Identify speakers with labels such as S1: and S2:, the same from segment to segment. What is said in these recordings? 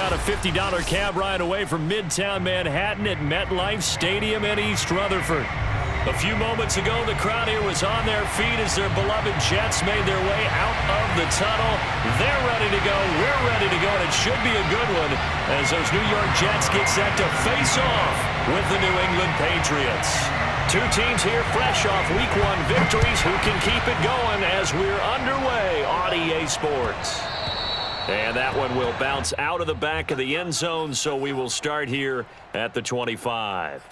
S1: about a $50 cab ride away from Midtown Manhattan at MetLife Stadium in East Rutherford. A few moments ago, the crowd here was on their feet as their beloved Jets made their way out of the tunnel. They're ready to go. We're ready to go, and it should be a good one as those New York Jets get set to face off with the New England Patriots. Two teams here fresh off Week 1 victories who can keep it going as we're underway on EA Sports. And that one will bounce out of the back of the end zone, so we will start here at the 25.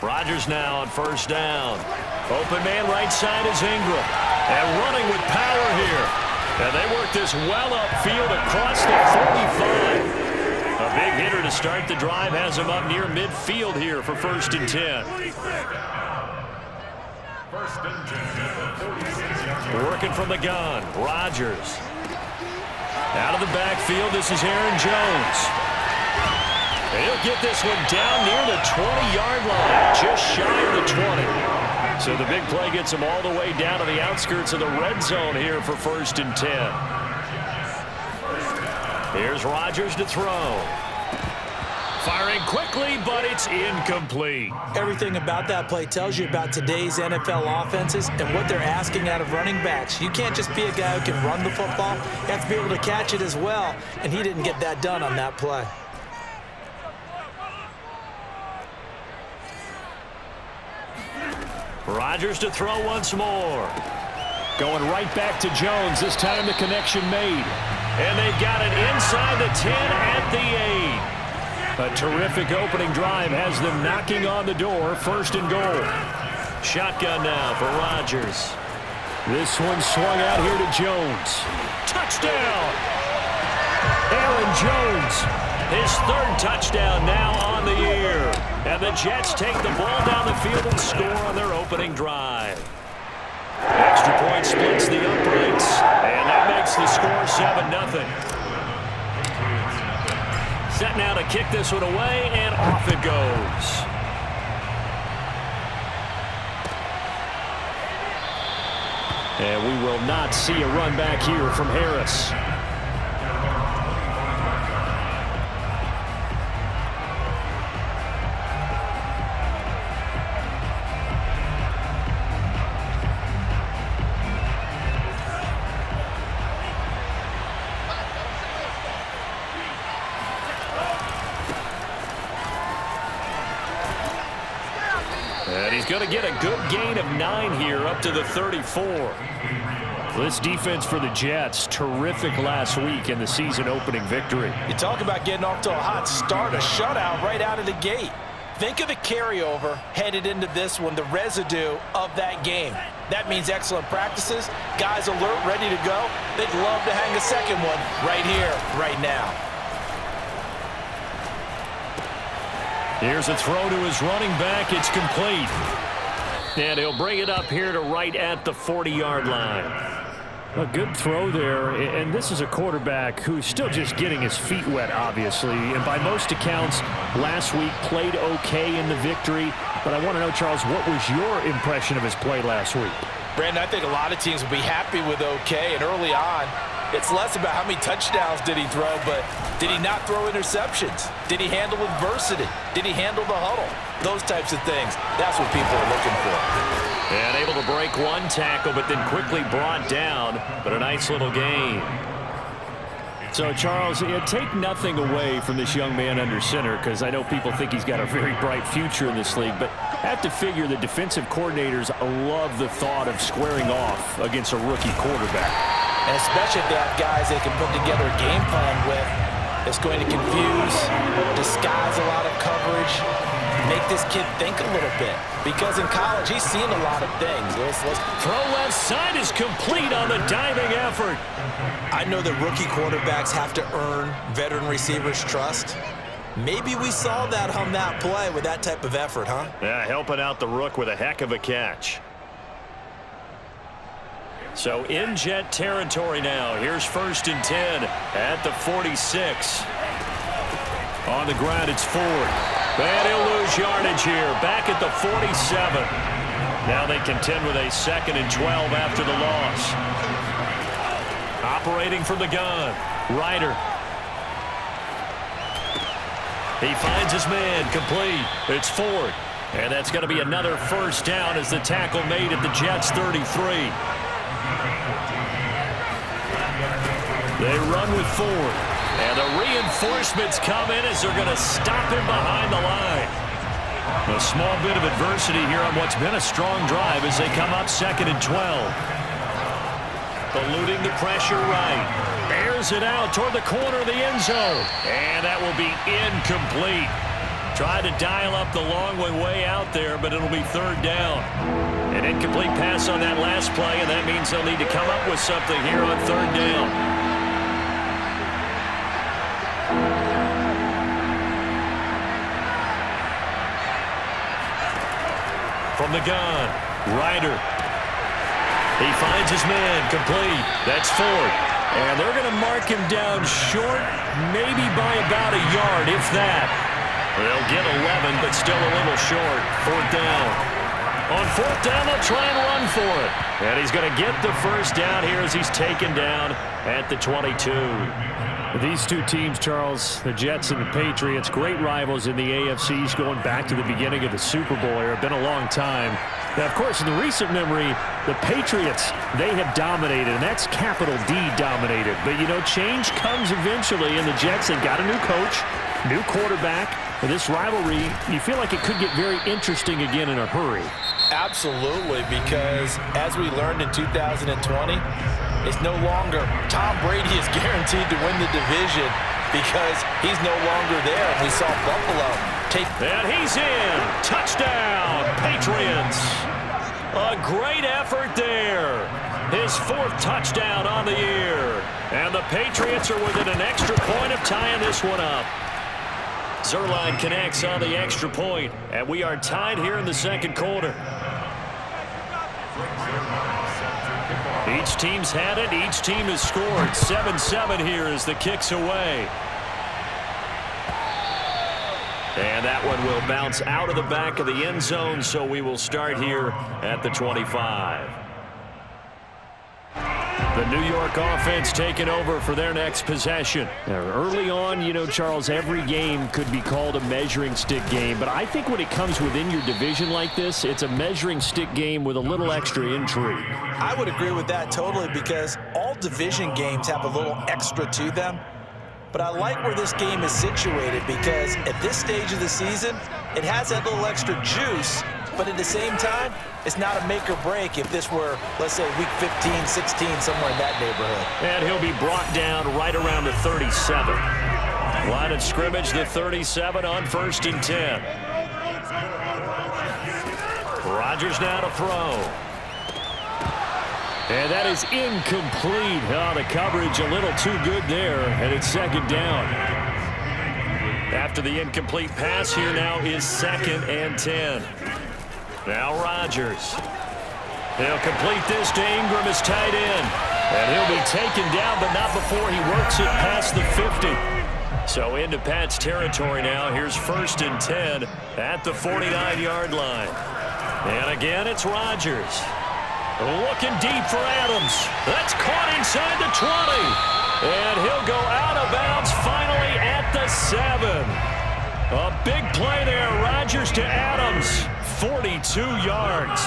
S1: Rodgers now on first down. Open man right side is Ingram. And running with power here. And they work this well upfield across the 45. A big hitter to start the drive has him up near midfield here for 1st and 10. Working from the gun. Rodgers. Out of the backfield, this is Aaron Jones. He'll get this one down near the 20-yard line, just shy of the 20. So the big play gets him all the way down to the outskirts of the red zone here for 1st and 10. Here's Rodgers to throw. Firing quickly, but it's incomplete.
S2: Everything about that play tells you about today's NFL offenses and what they're asking out of running backs. You can't just be a guy who can run the football. You have to be able to catch it as well, and he didn't get that done on that play.
S1: Rodgers to throw once more. Going right back to Jones. This time the connection made. And they've got it inside the 10 at the 8. A terrific opening drive has them knocking on the door. 1st and goal. Shotgun now for Rodgers. This one swung out here to Jones. Touchdown! Aaron Jones. His 3rd touchdown now on the year. And the Jets take the ball down the field and score on their opening drive. Extra point splits the uprights. And that makes the score 7-0. Set now to kick this one away, and off it goes. And we will not see a run back here from Harris. And he's going to get a good gain of 9 here up to the 34. This defense for the Jets, terrific last week in the season opening victory.
S2: You talk about getting off to a hot start, a shutout right out of the gate. Think of the carryover headed into this one, the residue of that game. That means excellent practices, guys alert, ready to go. They'd love to hang a second one right here, right now.
S1: Here's a throw to his running back. It's complete. And he'll bring it up here to right at the 40-yard line. A good throw there, and this is a quarterback who's still just getting his feet wet, obviously. And by most accounts, last week played okay in the victory. But I want to know, Charles, what was your impression of his play last week?
S2: Brandon, I think a lot of teams will be happy with okay, and early on, it's less about how many touchdowns did he throw, but did he not throw interceptions? Did he handle adversity? Did he handle the huddle? Those types of things. That's what people are looking for.
S1: And able to break one tackle, but then quickly brought down. But a nice little gain. So, Charles, take nothing away from this young man under center, because I know people think he's got a very bright future in this league, but I have to figure the defensive coordinators love the thought of squaring off against a rookie quarterback.
S2: And especially if they have guys they can put together a game plan with that's going to confuse, disguise a lot of coverage, make this kid think a little bit. Because in college, he's seen a lot of things.
S1: Throw left side is complete on the diving effort.
S2: I know that rookie quarterbacks have to earn veteran receivers' trust. Maybe we saw that on that play with that type of effort, huh?
S1: Yeah, helping out the rook with a heck of a catch. So in Jet territory now. Here's 1st and 10 at the 46. On the ground, it's Ford. And he'll lose yardage here. Back at the 47. Now they contend with a 2nd and 12 after the loss. Operating from the gun. Ryder. He finds his man, complete. It's Ford. And that's going to be another 1st down as the tackle made at the Jets' 33. They run with Ford. And the reinforcements come in as they're going to stop him behind the line. A small bit of adversity here on what's been a strong drive as they come up 2nd and 12. Eluding the pressure right. Bears it out toward the corner of the end zone. And that will be incomplete. Tried to dial up the long way out there, but it'll be 3rd down. An incomplete pass on that last play, and that means they'll need to come up with something here on 3rd down. From the gun, Ryder. He finds his man, complete. That's Ford. And they're going to mark him down short, maybe by about a yard, if that. They'll get 11, but still a little short. 4th down. On 4th down, they'll try and run for it. And he's going to get the 1st down here as he's taken down at the 22. These two teams, Charles, the Jets and the Patriots, great rivals in the AFCs going back to the beginning of the Super Bowl era. Been a long time. Now, of course, in the recent memory, the Patriots, they have dominated, and that's capital D dominated. But, you know, change comes eventually, and the Jets, they've got a new coach, new quarterback. And this rivalry, you feel like it could get very interesting again in a hurry.
S2: Absolutely, because as we learned in 2020, it's no longer Tom Brady is guaranteed to win the division because he's no longer there. We saw Buffalo take.
S1: And he's in. Touchdown, Patriots. A great effort there. His 4th touchdown on the year. And the Patriots are within an extra point of tying this one up. Zerline connects on the extra point, and we are tied here in the 2nd quarter. Each team's had it. Each team has scored. 7-7 here as the kick's away. And that one will bounce out of the back of the end zone, so we will start here at the 25. The New York offense taking over for their next possession. Now, early on, you know, Charles, every game could be called a measuring stick game. But I think when it comes within your division like this, it's a measuring stick game with a little extra intrigue.
S2: I would agree with that totally because all division games have a little extra to them. But I like where this game is situated because at this stage of the season, it has that little extra juice. But at the same time, it's not a make or break if this were, let's say, week 15, 16, somewhere in that neighborhood.
S1: And he'll be brought down right around the 37. Line of scrimmage, the 37 on 1st and 10. Rodgers now to throw. And that is incomplete. Oh, the coverage a little too good there, and it's 2nd down. After the incomplete pass, here now is 2nd and 10. Now Rodgers. He'll complete this to Ingram as tight end. And he'll be taken down, but not before he works it past the 50. So into Pat's territory now. Here's 1st and 10 at the 49-yard line. And again, it's Rodgers. Looking deep for Adams. That's caught inside the 20. And he'll go out of bounds finally at the 7. A big play there. Rodgers to Adams. 42 yards.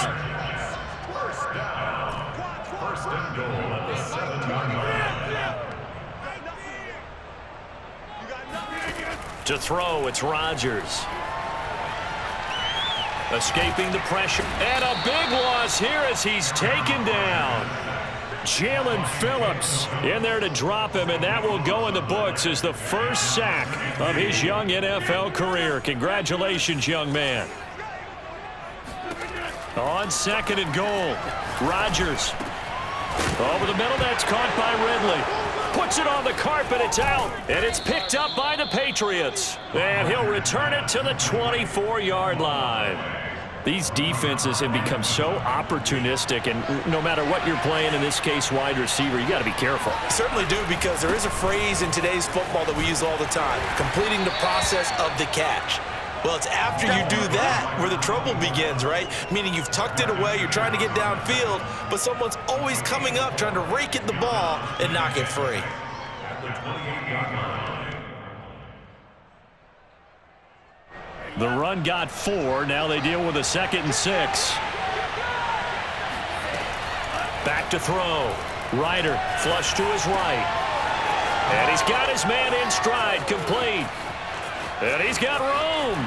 S1: First and goal at the 7-yard line. To throw, it's Rodgers. Escaping the pressure. And a big loss here as he's taken down. Jalen Phillips in there to drop him, and that will go in the books as the first sack of his young NFL career. Congratulations, young man. On 2nd and goal, Rodgers. Over the middle, that's caught by Ridley. Puts it on the carpet. It's out. And it's picked up by the Patriots. And he'll return it to the 24-yard line. These defenses have become so opportunistic, and no matter what you're playing, in this case wide receiver, you got to be careful.
S2: Certainly do, because there is a phrase in today's football that we use all the time, completing the process of the catch. Well, it's after you do that where the trouble begins, right? Meaning you've tucked it away, you're trying to get downfield, but someone's always coming up trying to rake at the ball and knock it free.
S1: The run got 4. Now they deal with a 2nd and 6. Back to throw. Ryder flush to his right. And he's got his man in stride, complete. And he's got room.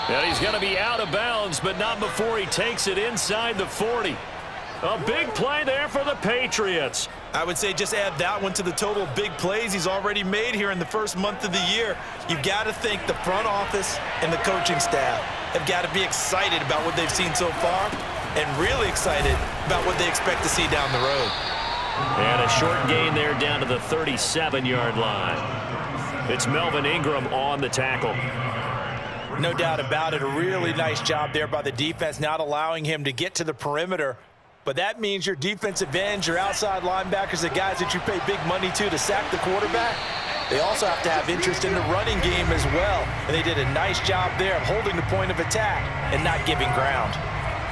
S1: And he's going to be out of bounds, but not before he takes it inside the 40. A big play there for the Patriots.
S2: I would say just add that one to the total of big plays he's already made here in the first month of the year. You've got to think the front office and the coaching staff have got to be excited about what they've seen so far and really excited about what they expect to see down the road.
S1: And a short gain there down to the 37-yard line. It's Melvin Ingram on the tackle.
S2: No doubt about it. A really nice job there by the defense, not allowing him to get to the perimeter. But that means your defensive ends, your outside linebackers, the guys that you pay big money to sack the quarterback, they also have to have interest in the running game as well. And they did a nice job there of holding the point of attack and not giving ground.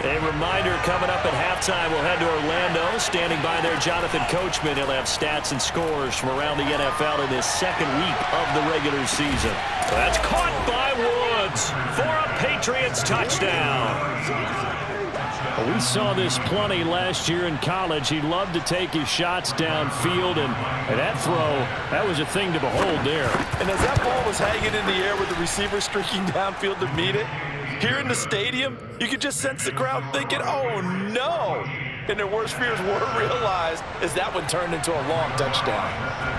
S1: A reminder coming up at halftime, we'll head to Orlando. Standing by there, Jonathan Coachman. He'll have stats and scores from around the NFL in his second week of the regular season. That's caught by Woods for a Patriots touchdown. We saw this plenty last year in college. He loved to take his shots downfield, and that throw, that was a thing to behold there.
S2: And as that ball was hanging in the air with the receiver streaking downfield to meet it, here in the stadium, you could just sense the crowd thinking, oh, no. And their worst fears were realized as that one turned into a long touchdown.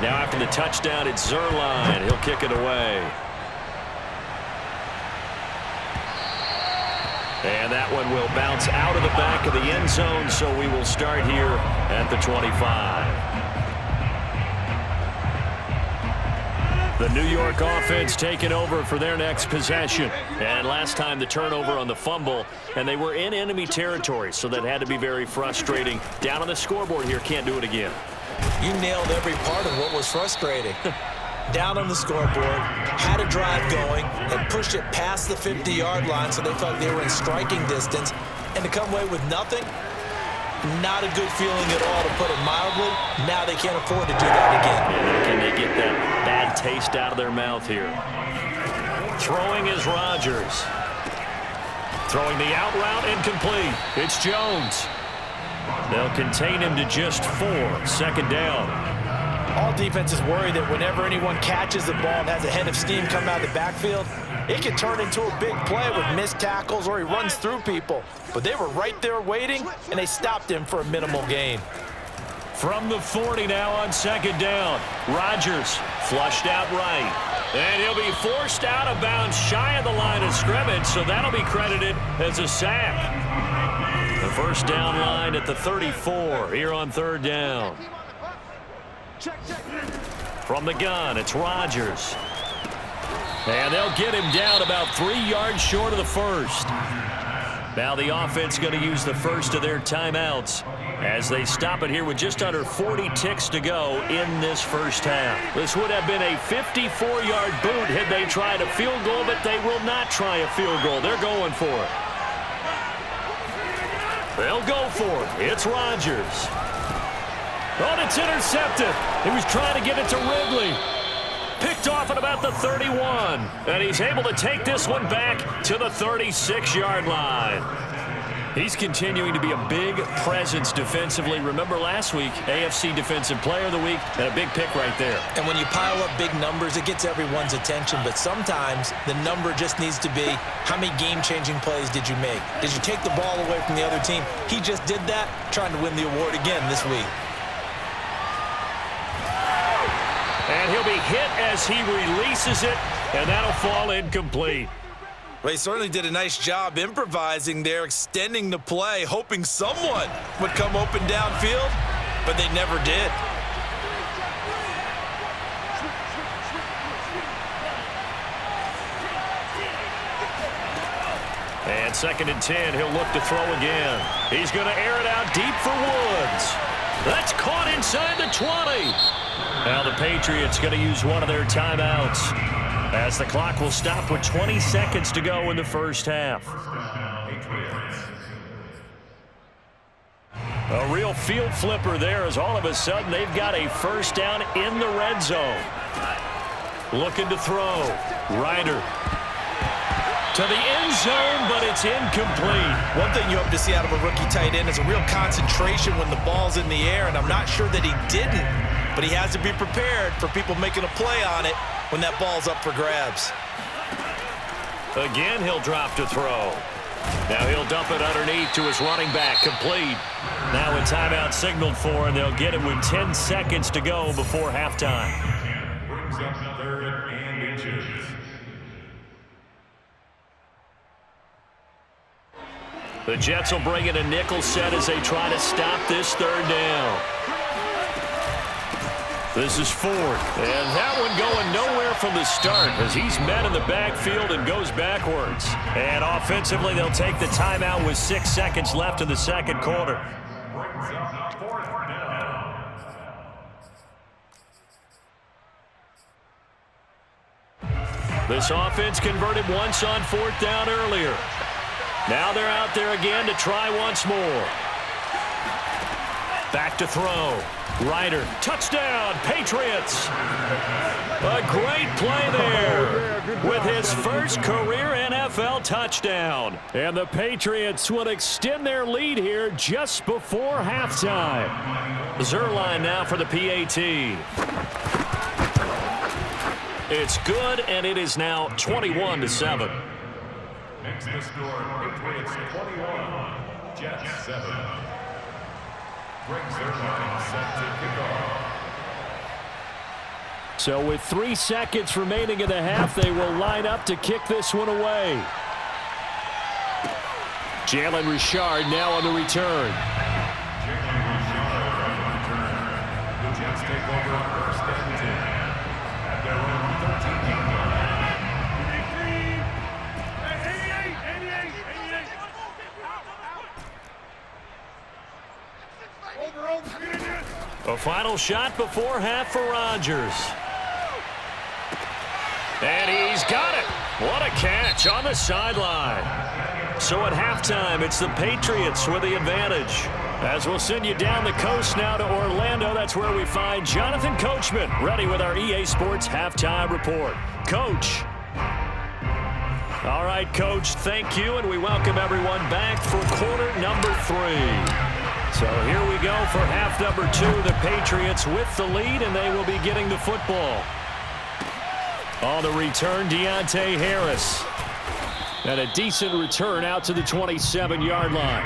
S1: Now after the touchdown, it's Zuerlein. He'll kick it away. And that one will bounce out of the back of the end zone, so we will start here at the 25. The New York offense taking over for their next possession. And last time the turnover on the fumble, and they were in enemy territory, so that had to be very frustrating. Down on the scoreboard here, can't do it again.
S2: You nailed every part of what was frustrating. Down on the scoreboard, had a drive going, and pushed it past the 50-yard line so they felt they were in striking distance. And to come away with nothing, not a good feeling at all, to put it mildly. Now they can't afford to do that again.
S1: Yeah, can they get that bad taste out of their mouth here? Throwing is Rodgers. Throwing the out route, incomplete. It's Jones. They'll contain him to just 4. 2nd down.
S2: All defenses worry that whenever anyone catches the ball and has a head of steam come out of the backfield, it can turn into a big play with missed tackles or he runs through people. But they were right there waiting, and they stopped him for a minimal gain.
S1: From the 40 now on 2nd down. Rodgers flushed out right. And he'll be forced out of bounds shy of the line of scrimmage, so that'll be credited as a sack. The first down line at the 34 here on 3rd down. From the gun, it's Rodgers. And they'll get him down about 3 yards short of the first. Now the offense going to use the first of their timeouts as they stop it here with just under 40 ticks to go in this first half. This would have been a 54-yard boot had they tried a field goal, but they will not try a field goal. They're going for it. They'll go for it. It's Rodgers. Oh, and it's intercepted. He was trying to get it to Ridley. Picked off at about the 31. And he's able to take this one back to the 36-yard line. He's continuing to be a big presence defensively. Remember last week, AFC Defensive Player of the Week, and a big pick right there.
S2: And when you pile up big numbers, it gets everyone's attention. But sometimes the number just needs to be, how many game-changing plays did you make? Did you take the ball away from the other team? He just did that, trying to win the award again this week.
S1: And he'll be hit as he releases it, and that'll fall incomplete.
S2: Well, he certainly did a nice job improvising there, extending the play, hoping someone would come open downfield, but they never did.
S1: And 2nd and 10, he'll look to throw again. He's going to air it out deep for Woods. That's caught inside the 20. Now the Patriots going to use one of their timeouts, as the clock will stop with 20 seconds to go in the first half. A real field flipper there, as all of a sudden they've got a first down in the red zone. Looking to throw. Ryder to the end zone, but it's incomplete.
S2: One thing you hope to see out of a rookie tight end is a real concentration when the ball's in the air, and I'm not sure that he didn't, but he has to be prepared for people making a play on it when that ball's up for grabs.
S1: Again, he'll drop to throw. Now he'll dump it underneath to his running back, complete. Now a timeout signaled for, and they'll get it with 10 seconds to go before halftime.
S3: Brings up 3rd and inches.
S1: The Jets will bring in a nickel set as they try to stop this 3rd down. This is Ford, and that one going nowhere from the start as he's met in the backfield and goes backwards. And offensively, they'll take the timeout with 6 seconds left in the second quarter.
S3: Brings up 4th down.
S1: This offense converted once on 4th down earlier. Now they're out there again to try once more. Back to throw. Ryder, touchdown, Patriots. A great play there with his first career NFL touchdown. And the Patriots will extend their lead here just before halftime. Zerline now for the PAT. It's good, and it is now 21-7.
S3: Makes the score Patriots 21, Jets 7. Greg Zerline set to kick off.
S1: So with 3 seconds remaining in the half, they will line up to kick this one away. Jalen Richard now on the return.
S3: Jalen Richard on the return. The Jets take over 1st and 10 at their own 13-yard line.
S1: A final shot before half for Rodgers. And he's got it. What a catch on the sideline. So at halftime, it's the Patriots with the advantage. As we'll send you down the coast now to Orlando, that's where we find Jonathan Coachman, ready with our EA Sports halftime report. Coach. All right, Coach, thank you, and we welcome everyone back for quarter number 3. So here we go for half number 2. The Patriots with the lead, and they will be getting the football. On the return, Deontay Harris. And a decent return out to the 27-yard line.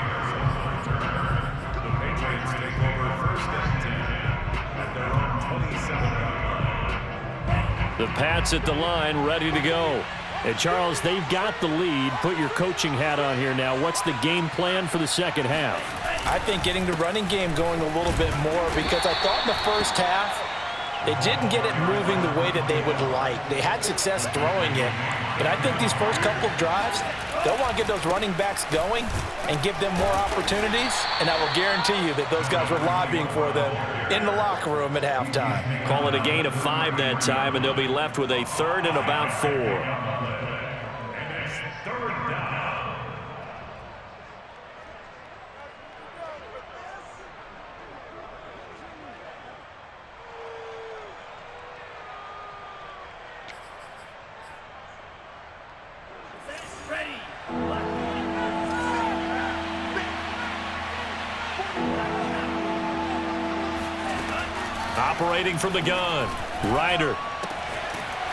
S3: The Patriots take over 1st and 10 at their own 27-yard line.
S1: The Pats at the line, ready to go. And Charles, they've got the lead. Put your coaching hat on here now. What's the game plan for the second half?
S2: I think getting the running game going a little bit more, because I thought in the first half they didn't get it moving the way that they would like. They had success throwing it, but I think these first couple of drives, they'll want to get those running backs going and give them more opportunities, and I will guarantee you that those guys were lobbying for them in the locker room at halftime.
S1: Call it a gain of 5 that time, and they'll be left with a 3rd and about 4.
S3: And it's 3rd down.
S1: Operating from the gun, Ryder.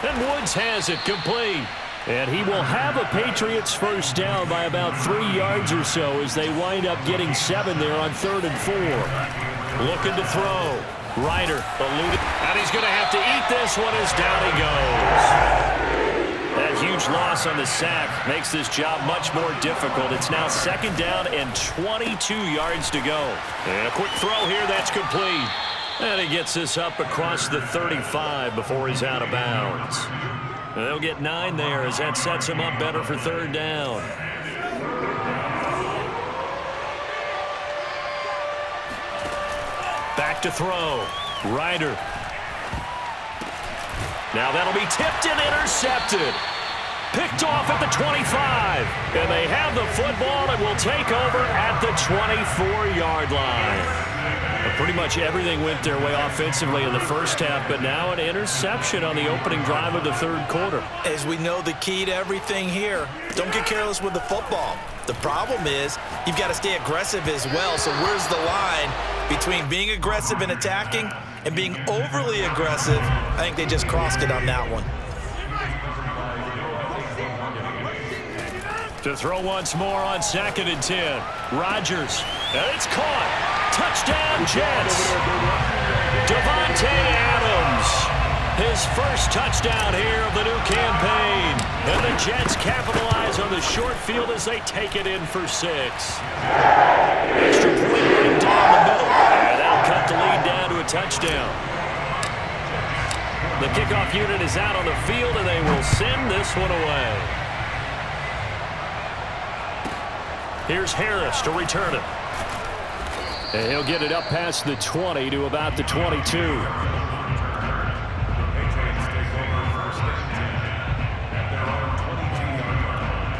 S1: And Woods has it complete. And he will have a Patriots first down by about 3 yards or so as they wind up getting 7 there on 3rd and 4. Looking to throw. Ryder eluded. And he's going to have to eat this one as down he goes. That huge loss on the sack makes this job much more difficult. It's now 2nd down and 22 yards to go. And a quick throw here, that's complete. And he gets this up across the 35 before he's out of bounds. They'll get 9 there as that sets him up better for 3rd down. back to throw. Ryder. Now that'll be tipped and intercepted. Picked off at the 25. And they have the football and will take over at the 24-yard line. Pretty much everything went their way offensively in the first half, but now an interception on the opening drive of the third quarter.
S2: As we know, the key to everything here, don't get careless with the football. The problem is you've got to stay aggressive as well. So where's the line between being aggressive and attacking and being overly aggressive? I think they just crossed it on that one.
S1: To throw once more on 2nd and 10. Rodgers, and it's caught. Touchdown, Jets. Devontae Adams. His first touchdown here of the new campaign. And the Jets capitalize on the short field as they take it in for 6. Extra point right down the middle. And that'll cut the lead down to a touchdown. The kickoff unit is out on the field, and they will send this one away. Here's Harris to return it. And he'll get it up past the 20 to about the 22.
S3: Patriots take over first and 10 at their own 22-yard line.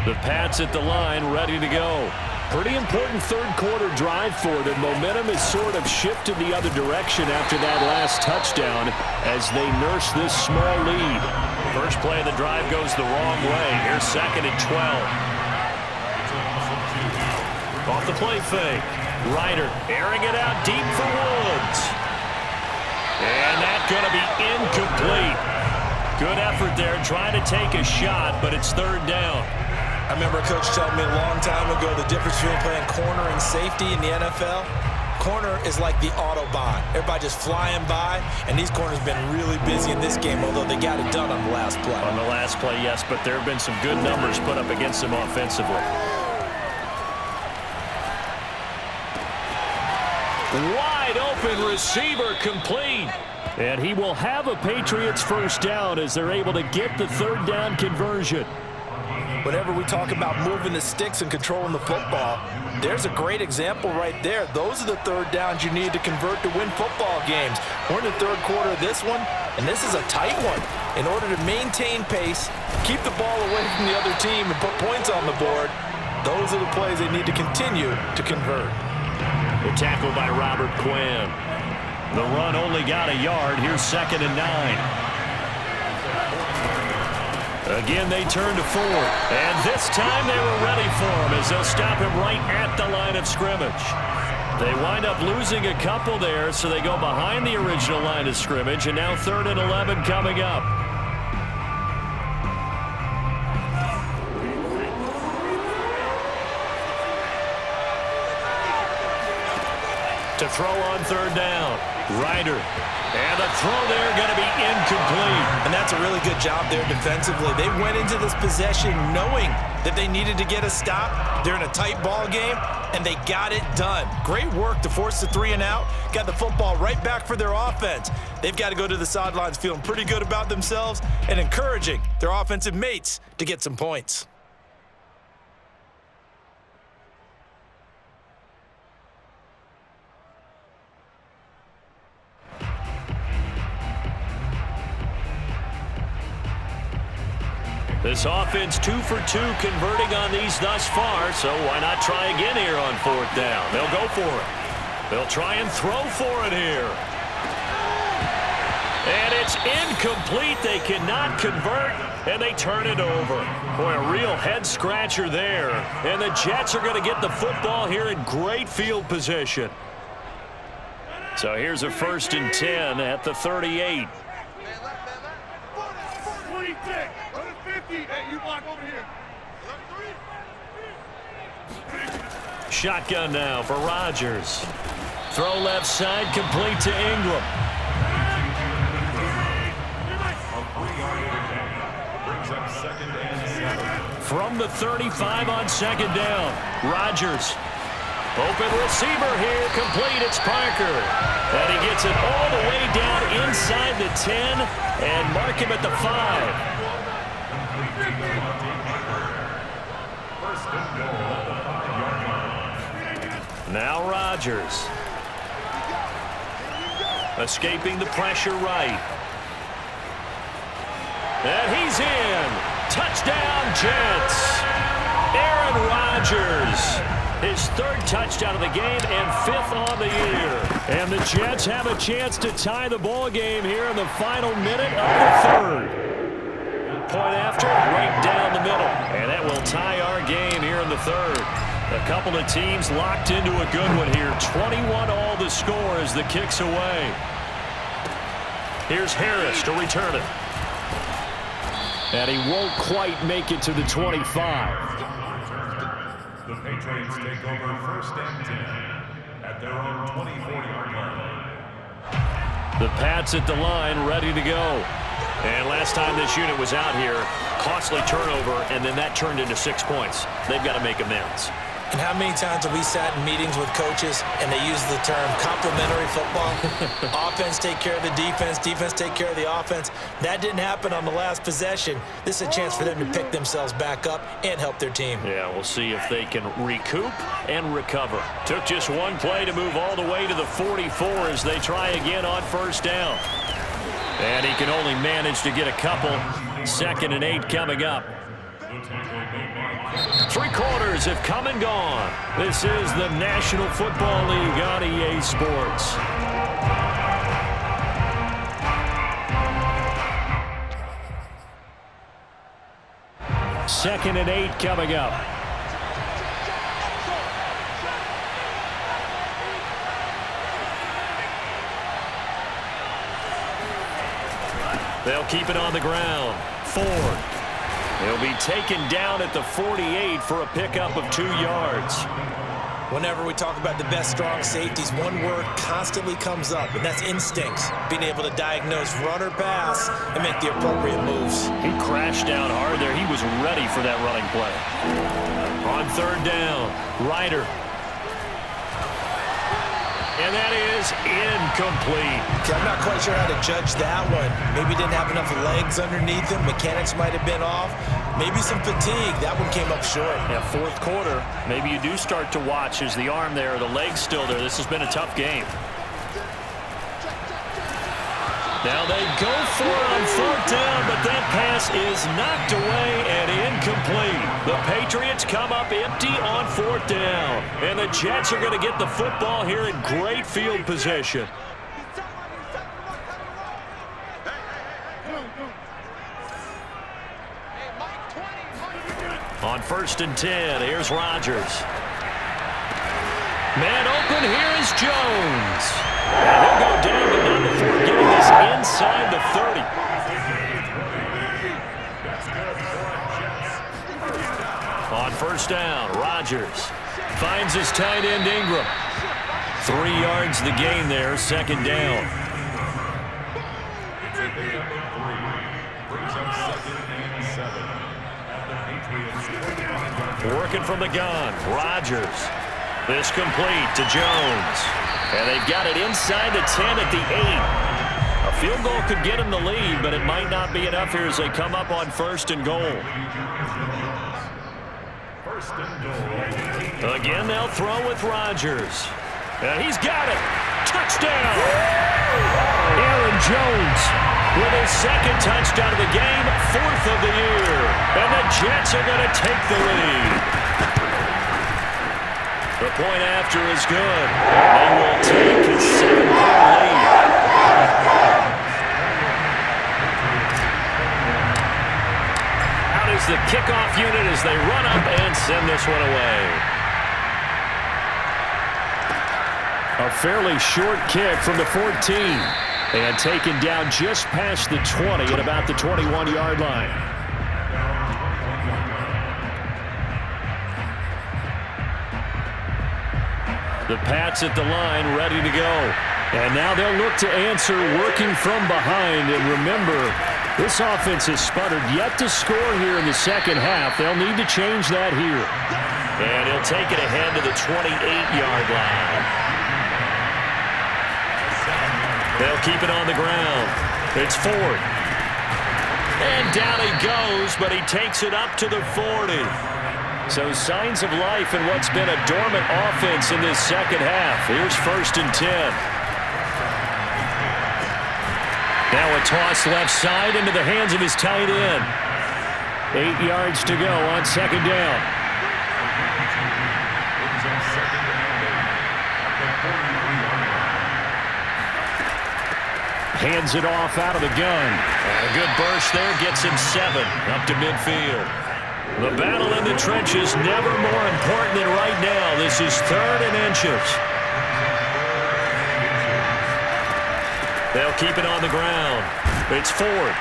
S1: The Pats at the line, ready to go. Pretty important third quarter drive for them. Momentum has sort of shifted the other direction after that last touchdown as they nurse this small lead. First play of the drive goes the wrong way. Here's 2nd and 12. Off the play fake. Ryder airing it out deep for Woods. And that's going to be incomplete. Good effort there trying to take a shot, but it's third down.
S2: I remember a coach telling me a long time ago the difference between playing corner and safety in the NFL. Corner is like the Autobahn. Everybody just flying by, and these corners have been really busy in this game, although they got it done on the last play.
S1: On the last play, yes, but there have been some good numbers put up against them offensively. Wide open receiver complete. And he will have a Patriots first down as they're able to get the third down conversion.
S2: Whenever we talk about moving the sticks and controlling the football, there's a great example right there. Those are the third downs you need to convert to win football games. We're in the third quarter of this one, and this is a tight one. In order to maintain pace, keep the ball away from the other team, and put points on the board, those are the plays they need to continue to convert.
S1: The tackle by Robert Quinn. The run only got a yard. Here's 2nd and 9. Again, they turn to 4. And this time they were ready for him as they'll stop him right at the line of scrimmage. They wind up losing a couple there, so they go behind the original line of scrimmage, and now 3rd and 11 coming up. To throw on 3rd down. Ryder. And the throw there going to be incomplete.
S2: And that's a really good job there defensively. They went into this possession knowing that they needed to get a stop. They're in a tight ball game, and they got it done. Great work to force the 3 and out. Got the football right back for their offense. They've got to go to the sidelines feeling pretty good about themselves and encouraging their offensive mates to get some points.
S1: This offense 2 for 2 converting on these thus far, so why not try again here on 4th down? They'll go for it. They'll try and throw for it here. And it's incomplete. They cannot convert, and they turn it over. Boy, a real head-scratcher there. And the Jets are going to get the football here in great field position. So here's a 1st and 10 at the 38. Shotgun now for Rodgers. Throw left side, complete to Ingram. From the 35 on 2nd down. Rodgers. Open receiver here, complete. It's Parker. And he gets it all the way down inside the 10 and mark him at the 5. Now Rodgers. Escaping the pressure right. And he's in. Touchdown, Jets. Aaron Rodgers. His third touchdown of the game and fifth on the year. And the Jets have a chance to tie the ball game here in the final minute of the third. Point after, right down the middle. And that will tie our game here in the third. A couple of teams locked into a good one here. 21 all the score as the kick's away. Here's Harris to return it. And he won't quite make it to the 25.
S3: The Patriots take over first and 10 at their own 24-yard line.
S1: The Pats at the line, ready to go. And last time this unit was out here, costly turnover, and then that turned into 6 points. They've got to make amends.
S2: And how many times have we sat in meetings with coaches and they use the term complementary football? Offense take care of the defense, defense take care of the offense. That didn't happen on the last possession. This is a chance for them to pick themselves back up and help their team.
S1: Yeah, we'll see if they can recoup and recover. Took just one play to move all the way to the 44 as they try again on first down. And he can only manage to get a couple. 2nd and 8 coming up. 3 quarters have come and gone. This is the National Football League on EA Sports. Second and 8 coming up. They'll keep it on the ground. Ford. He'll be taken down at the 48 for a pickup of 2 yards.
S2: Whenever we talk about the best strong safeties, one word constantly comes up, and that's instincts. Being able to diagnose run or pass and make the appropriate moves.
S1: He crashed down hard there. He was ready for that running play. On 3rd down, Ryder. And that is incomplete.
S2: Okay, I'm not quite sure how to judge that one. Maybe didn't have enough legs underneath him. Mechanics might have been off. Maybe some fatigue. That one came up short.
S1: Yeah, 4th quarter. Maybe you do start to watch as the arm there, the leg's still there. This has been a tough game. Now they go for it on 4th down, but that pass is knocked away and incomplete. The Patriots come up empty on 4th down. And the Jets are going to get the football here in great field position. On 1st and 10, here's Rodgers. Man open, here is Jones. And he'll go down, but not before getting this inside the 30. On 1st down, Rodgers finds his tight end Ingram. 3 yards the gain there, 2nd down. Working from the gun, Rodgers. This complete to Jones. And they've got it inside the 10 at the 8. A field goal could get them the lead, but it might not be enough here as they come up on 1st and goal. Again, they'll throw with Rodgers. And he's got it. Touchdown! Aaron Jones with his 2nd touchdown of the game, 4th of the year. And the Jets are going to take the lead. The point after is good. They will take a 7-point lead. Out is the kickoff unit as they run up and send this one away. A fairly short kick from the 14. And taken down just past the 20 at about the 21-yard line. The Pats at the line, ready to go. And now they'll look to answer working from behind. And remember, this offense has sputtered yet to score here in the 2nd half. They'll need to change that here. And he'll take it ahead to the 28-yard line. They'll keep it on the ground. It's Ford. And down he goes, but he takes it up to the 40. So signs of life in what's been a dormant offense in this second half. Here's 1st and 10. Now a toss left side into the hands of his tight end. 8 yards to go on 2nd down. Hands it off out of the gun. And a good burst there gets him 7 up to midfield. The battle in the trenches never more important than right now. This is 3rd and inches. They'll keep it on the ground. It's 4th.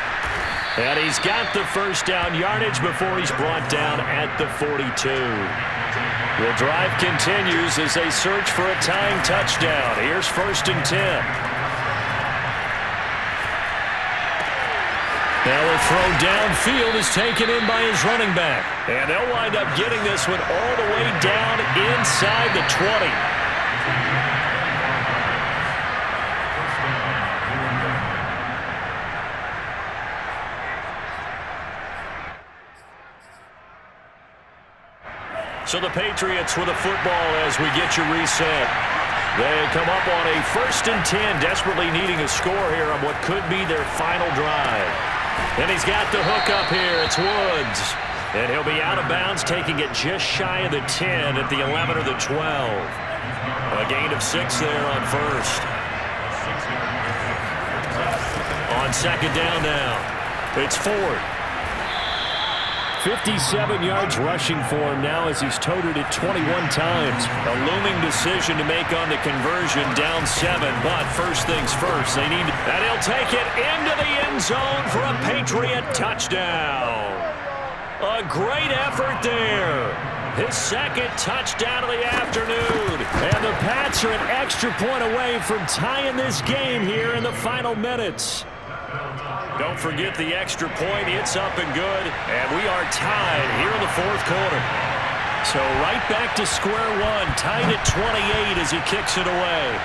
S1: And he's got the 1st down yardage before he's brought down at the 42. The drive continues as they search for a tying touchdown. Here's 1st and 10. Now the throw downfield is taken in by his running back. And they'll wind up getting this one all the way down inside the 20. So the Patriots with a football as we get you reset. They come up on a 1st and 10, desperately needing a score here on what could be their final drive. And he's got the hook up here. It's Woods. And he'll be out of bounds, taking it just shy of the 10 at the 11 or the 12. A gain of 6 there on 1st. On 2nd down now. It's 4th. 57 yards rushing for him now as he's toted it 21 times. A looming decision to make on the conversion, down 7. But first things first, they need... And he'll take it into the end zone for a Patriot touchdown. A great effort there. His 2nd touchdown of the afternoon. And the Pats are an extra point away from tying this game here in the final minutes. Don't forget the extra point. It's up and good. And we are tied here in the 4th quarter. So right back to square one. Tied at 28 as he kicks it away.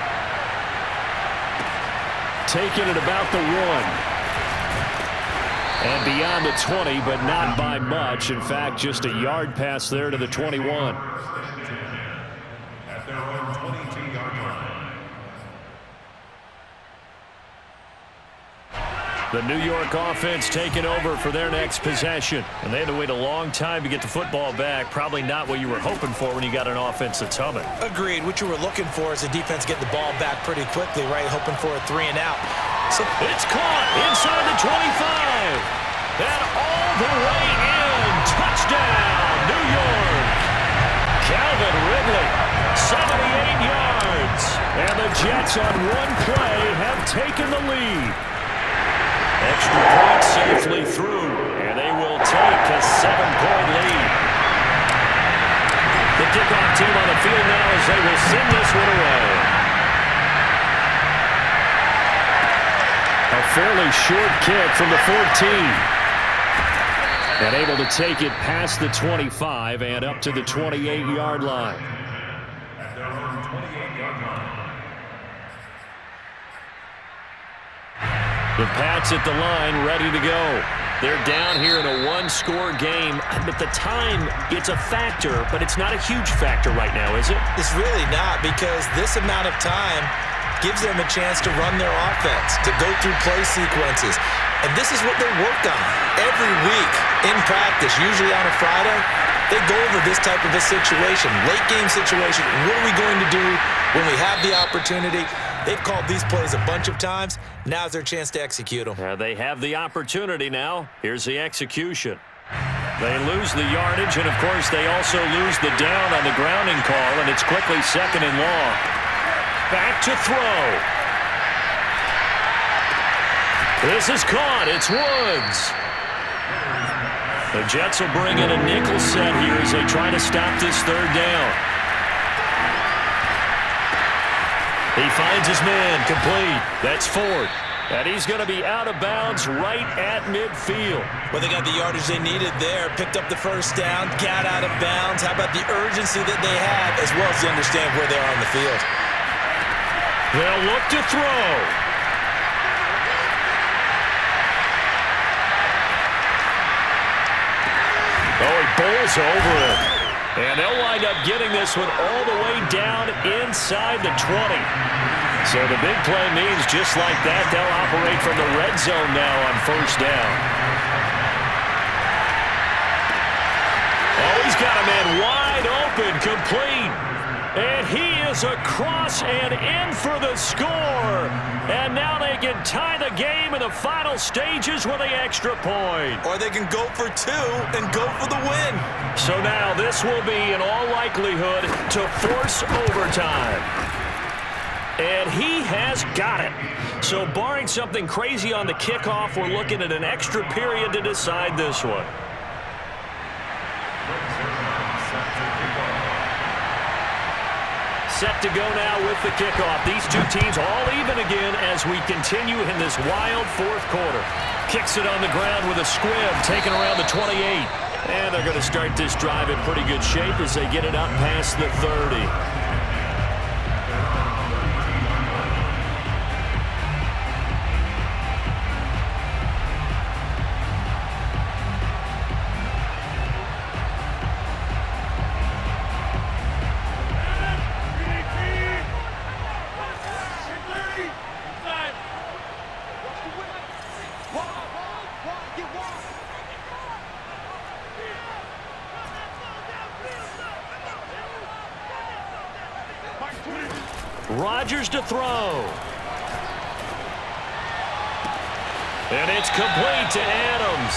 S1: Taking it about the 1. And beyond the 20, but not by much. In fact, just a yard pass there to the 21.
S3: At their own 22-yard line.
S1: The New York offense taking over for their next possession. And they had to wait a long time to get the football back. Probably not what you were hoping for when you got an offense that's humming.
S2: Agreed. What you were looking for is the defense getting the ball back pretty quickly, right? Hoping for a 3 and out.
S1: So it's caught inside the 25. And all the way in. Touchdown, New York. Calvin Ridley, 78 yards. And the Jets on one play have taken the lead. Extra point safely through, and they will take a 7-point lead. The kickoff team on the field now as they will send this one away. A fairly short kick from the 14. And able to take it past the 25 and up to the 28-yard line.
S3: At their own 28-yard line.
S1: The Pats at the line, ready to go. They're down here in a one-score game, but the time, it's a factor, but it's not a huge factor right now, is it?
S2: It's really not, because this amount of time gives them a chance to run their offense, to go through play sequences. And this is what they work on every week in practice, usually on a Friday. They go over this type of a situation, late game situation. What are we going to do when we have the opportunity? They've called these plays a bunch of times. Now's their chance to execute them.
S1: They have the opportunity now. Here's the execution. They lose the yardage, and, of course, they also lose the down on the grounding call, and it's quickly 2nd and long. Back to throw. This is caught. It's Woods. The Jets will bring in a nickel set here as they try to stop this 3rd down. He finds his man, complete. That's 4th. And he's going to be out of bounds right at midfield.
S2: Well, they got the yardage they needed there. Picked up the 1st down, got out of bounds. How about the urgency that they have, as well as they understand where they are on the field?
S1: They'll look to throw. Oh, he bowls over it. And they'll wind up getting this one all the way down inside the 20. So the big play means just like that, they'll operate from the red zone now on first down. Oh, he's got a man wide open, complete. And he is across and in for the score. And now they can tie the game in the final stages with the extra point.
S2: Or they can go for two and go for the win.
S1: So now this will be, in all likelihood, to force overtime. And he has got it. So barring something crazy on the kickoff, we're looking at an extra period to decide this one. Set to go now with the kickoff. These two teams all even again as we continue in this wild fourth quarter. Kicks it on the ground with a squib, taken around the 28. And they're going to start this drive in pretty good shape as they get it up past the 30. Rodgers to throw. And it's complete to Adams.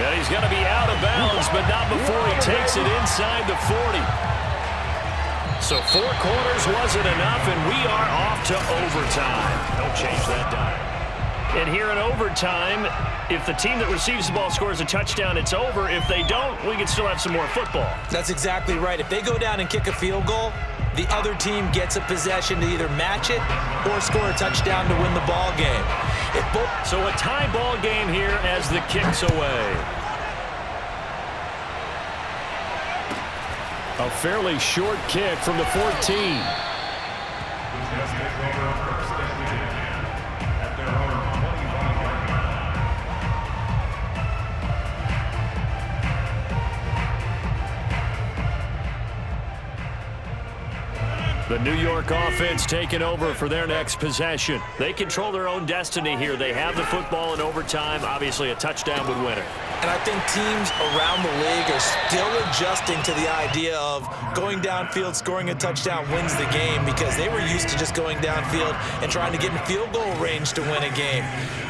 S1: And he's going to be out of bounds, but not before he takes it inside the 40. So 4 quarters wasn't enough, and we are off to overtime. Don't change that dial. And here in overtime, if the team that receives the ball scores a touchdown, it's over. If they don't, we can still have some more football.
S2: That's exactly right. If they go down and kick a field goal, the other team gets a possession to either match it or score a touchdown to win the ball game.
S1: So a tie ball game here as the kick's away. A fairly short kick from the 14.
S3: The Jets take over first and 10 at their own 25-yard line.
S1: The New York offense taking over for their next possession. They control their own destiny here. They have the football in overtime. Obviously, a touchdown would win it.
S2: And I think teams around the league are still adjusting to the idea of going downfield, scoring a touchdown wins the game, because they were used to just going downfield and trying to get in field goal range to win a game.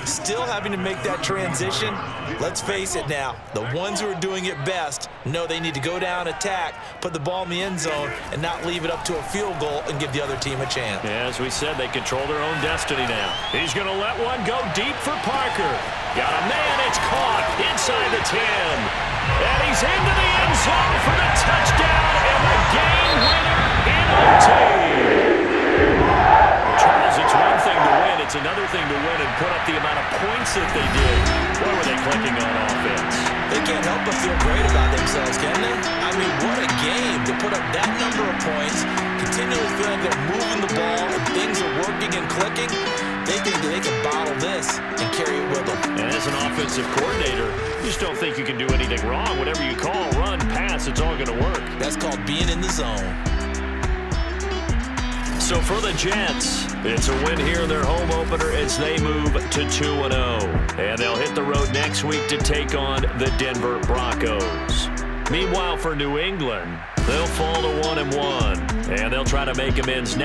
S2: Still having to make that transition. Let's face it now, the ones who are doing it best know they need to go down, attack, put the ball in the end zone, and not leave it up to a field goal and give the other team a chance.
S1: Yeah, as we said, they control their own destiny now. He's going to let one go deep for Parker. Got a man, it's caught inside the 10. And he's into the end zone for the touchdown and the game winner in OT. Charles, it's one thing to win, it's another thing to win and put up the amount of points that they did. What were they clicking on offense?
S2: They can't help but feel great about themselves, can they? I mean, what a game to put up that number of points, continually feel like they're moving the ball and things are working and clicking. They think that they can bottle this and carry it with them.
S1: And as an offensive coordinator, you just don't think you can do anything wrong. Whatever you call, run, pass, it's all going to work.
S2: That's called being in the zone.
S1: So for the Jets, it's a win here in their home opener as they move to 2-0. And they'll hit the road next week to take on the Denver Broncos. Meanwhile, for New England, they'll fall to 1-1, and they'll try to make amends next